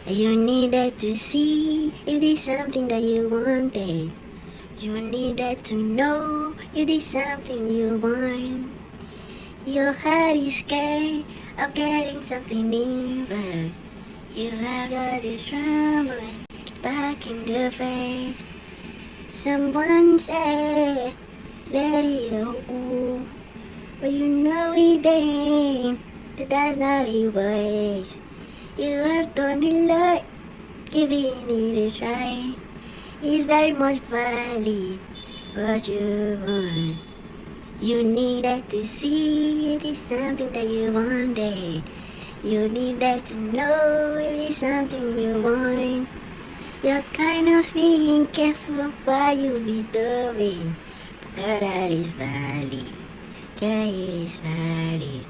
You needed to see if there's something that you wanted. You needed to know if there's something you want. Your heart is scared of getting something new, but you have got the trauma back in the face. Someone said, let it go, but you know it ain't. That's not it was. You have done it like giving it a try. It's very much valid what you want. You needed to see if it's something that you wanted. You needed to know if it's something you want. You're kind of being careful of what you be doing. But that is valid. Yeah, it is valid.